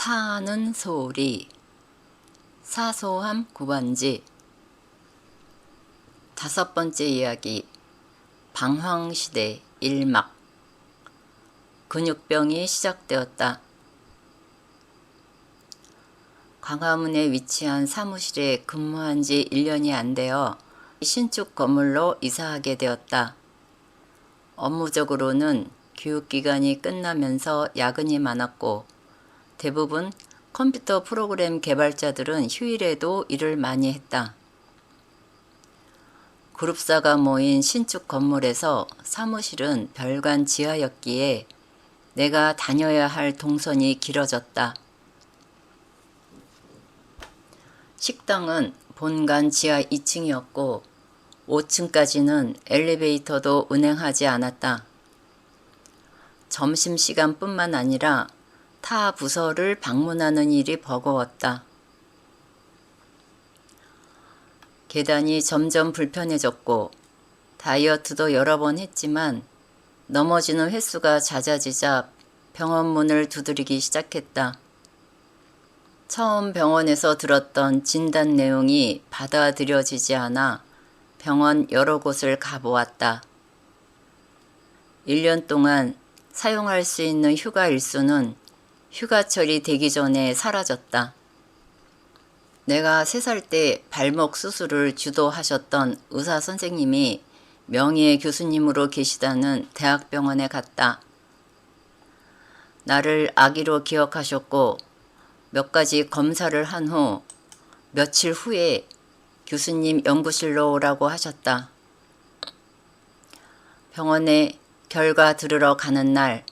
파는 소리, 사소함 9번지. 5번째 이야기, 방황시대 1막. 근육병이 시작되었다. 광화문에 위치한 사무실에 근무한 지 1년이 안 되어 신축 건물로 이사하게 되었다. 업무적으로는 교육기간이 끝나면서 야근이 많았고, 대부분 컴퓨터 프로그램 개발자들은 휴일에도 일을 많이 했다. 그룹사가 모인 신축 건물에서 사무실은 별관 지하였기에 내가 다녀야 할 동선이 길어졌다. 식당은 본관 지하 2층이었고 5층까지는 엘리베이터도 운행하지 않았다. 점심시간뿐만 아니라 타 부서를 방문하는 일이 버거웠다. 계단이 점점 불편해졌고 다이어트도 여러 번 했지만 넘어지는 횟수가 잦아지자 병원 문을 두드리기 시작했다. 처음 병원에서 들었던 진단 내용이 받아들여지지 않아 병원 여러 곳을 가보았다. 1년 동안 사용할 수 있는 휴가 일수는 휴가철이 되기 전에 사라졌다. 내가 3살 때 발목 수술을 주도하셨던 의사 선생님이 명예 교수님으로 계시다는 대학병원에 갔다. 나를 아기로 기억하셨고 몇 가지 검사를 한 후 며칠 후에 교수님 연구실로 오라고 하셨다. 병원에 결과 들으러 가는 날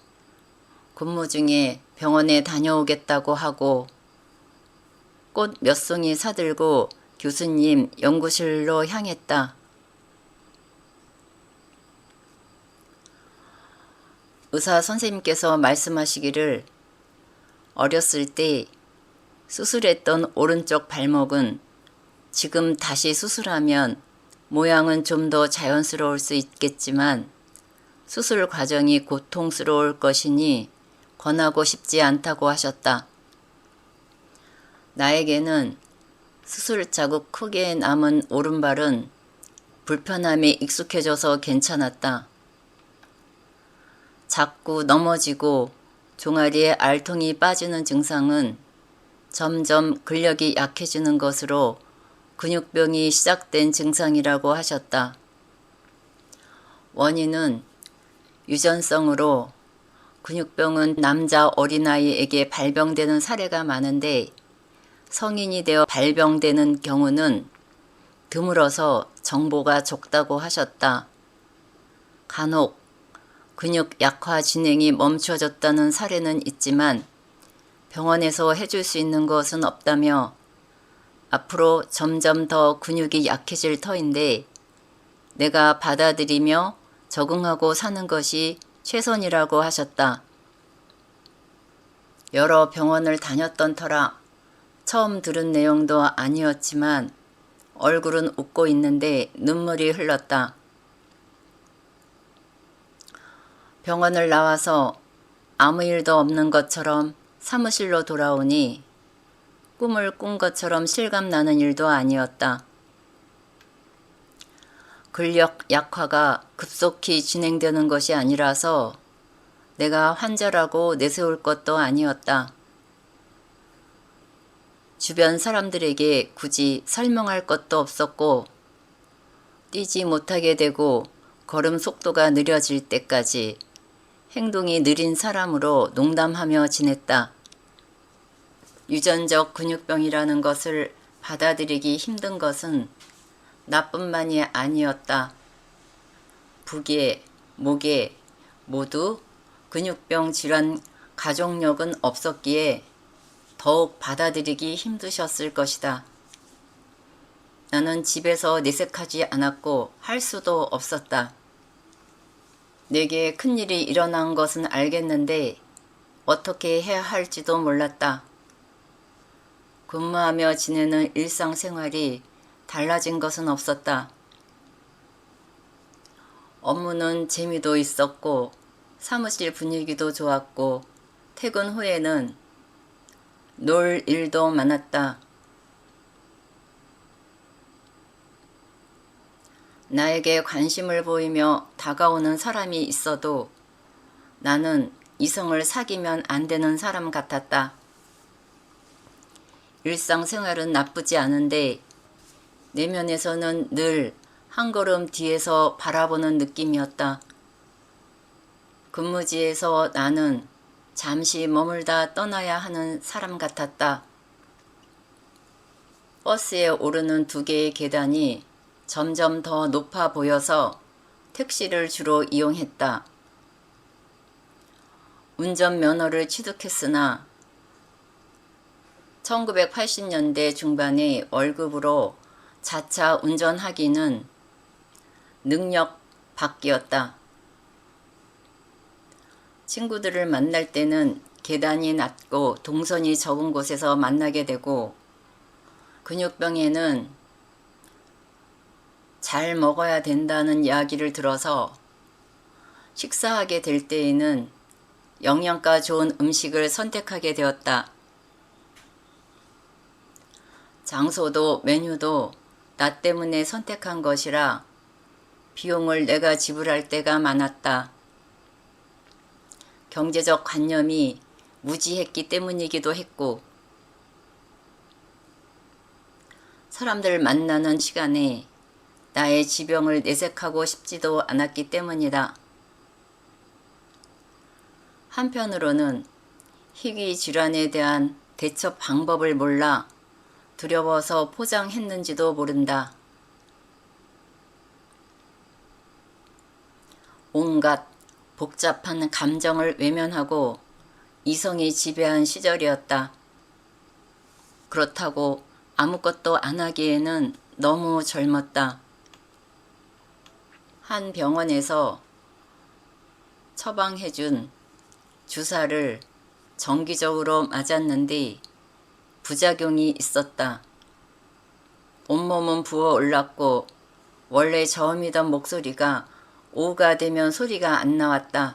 근무 중에 병원에 다녀오겠다고 하고 꽃 몇 송이 사들고 교수님 연구실로 향했다. 의사 선생님께서 말씀하시기를 어렸을 때 수술했던 오른쪽 발목은 지금 다시 수술하면 모양은 좀 더 자연스러울 수 있겠지만 수술 과정이 고통스러울 것이니 권하고 싶지 않다고 하셨다. 나에게는 수술 자국 크게 남은 오른발은 불편함에 익숙해져서 괜찮았다. 자꾸 넘어지고 종아리에 알통이 빠지는 증상은 점점 근력이 약해지는 것으로 근육병이 시작된 증상이라고 하셨다. 원인은 유전성으로 근육병은 남자 어린아이에게 발병되는 사례가 많은데 성인이 되어 발병되는 경우는 드물어서 정보가 적다고 하셨다. 간혹 근육 약화 진행이 멈춰졌다는 사례는 있지만 병원에서 해줄 수 있는 것은 없다며 앞으로 점점 더 근육이 약해질 터인데 내가 받아들이며 적응하고 사는 것이 최선이라고 하셨다. 여러 병원을 다녔던 터라 처음 들은 내용도 아니었지만 얼굴은 웃고 있는데 눈물이 흘렀다. 병원을 나와서 아무 일도 없는 것처럼 사무실로 돌아오니 꿈을 꾼 것처럼 실감나는 일도 아니었다. 근력 약화가 급속히 진행되는 것이 아니라서 내가 환자라고 내세울 것도 아니었다. 주변 사람들에게 굳이 설명할 것도 없었고 뛰지 못하게 되고 걸음 속도가 느려질 때까지 행동이 느린 사람으로 농담하며 지냈다. 유전적 근육병이라는 것을 받아들이기 힘든 것은 나뿐만이 아니었다. 부계, 모계 모두 근육병 질환 가족력은 없었기에 더욱 받아들이기 힘드셨을 것이다. 나는 집에서 내색하지 않았고 할 수도 없었다. 내게 큰일이 일어난 것은 알겠는데 어떻게 해야 할지도 몰랐다. 근무하며 지내는 일상생활이 달라진 것은 없었다. 업무는 재미도 있었고 사무실 분위기도 좋았고 퇴근 후에는 놀 일도 많았다. 나에게 관심을 보이며 다가오는 사람이 있어도 나는 이성을 사귀면 안 되는 사람 같았다. 일상생활은 나쁘지 않은데 내면에서는 늘 한 걸음 뒤에서 바라보는 느낌이었다. 근무지에서 나는 잠시 머물다 떠나야 하는 사람 같았다. 버스에 오르는 2개의 계단이 점점 더 높아 보여서 택시를 주로 이용했다. 운전면허를 취득했으나 1980년대 중반의 월급으로 자차 운전하기는 능력 밖이었다. 친구들을 만날 때는 계단이 낮고 동선이 적은 곳에서 만나게 되고 근육병에는 잘 먹어야 된다는 이야기를 들어서 식사하게 될 때에는 영양가 좋은 음식을 선택하게 되었다. 장소도 메뉴도 나 때문에 선택한 것이라 비용을 내가 지불할 때가 많았다. 경제적 관념이 무지했기 때문이기도 했고 사람들 만나는 시간에 나의 지병을 내색하고 싶지도 않았기 때문이다. 한편으로는 희귀 질환에 대한 대처 방법을 몰라 두려워서 포장했는지도 모른다. 온갖 복잡한 감정을 외면하고 이성이 지배한 시절이었다. 그렇다고 아무것도 안 하기에는 너무 젊었다. 한 병원에서 처방해준 주사를 정기적으로 맞았는데 부작용이 있었다. 온몸은 부어올랐고 원래 저음이던 목소리가 오후가 되면 소리가 안 나왔다.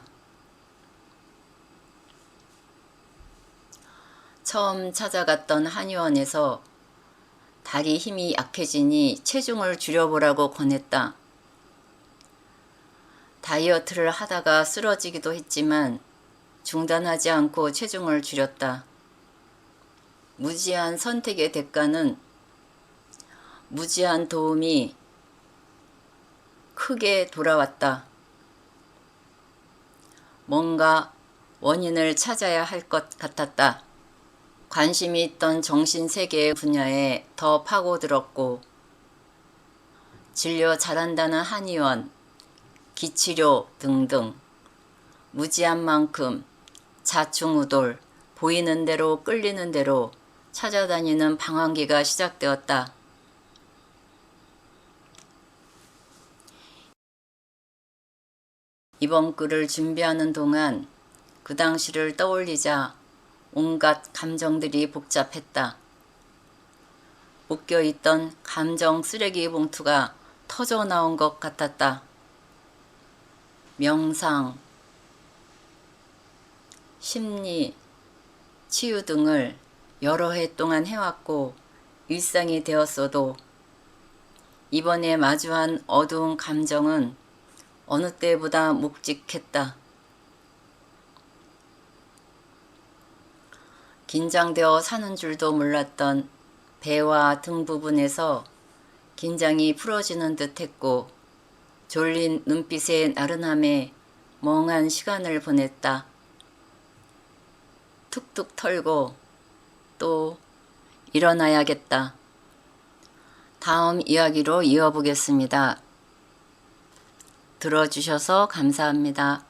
처음 찾아갔던 한의원에서 다리 힘이 약해지니 체중을 줄여보라고 권했다. 다이어트를 하다가 쓰러지기도 했지만 중단하지 않고 체중을 줄였다. 무지한 선택의 대가는 무지한 도움이 크게 돌아왔다. 뭔가 원인을 찾아야 할 것 같았다. 관심이 있던 정신세계 분야에 더 파고들었고 진료 잘한다는 한의원, 기치료 등등 무지한 만큼 좌충우돌 보이는 대로 끌리는 대로 찾아다니는 방황기가 시작되었다. 이번 글을 준비하는 동안 그 당시를 떠올리자 온갖 감정들이 복잡했다. 묶여있던 감정 쓰레기 봉투가 터져 나온 것 같았다. 명상, 심리, 치유 등을 여러 해 동안 해왔고 일상이 되었어도 이번에 마주한 어두운 감정은 어느 때보다 묵직했다. 긴장되어 사는 줄도 몰랐던 배와 등 부분에서 긴장이 풀어지는 듯 했고 졸린 눈빛의 나른함에 멍한 시간을 보냈다. 툭툭 털고 또 일어나야겠다. 다음 이야기로 이어보겠습니다. 들어주셔서 감사합니다.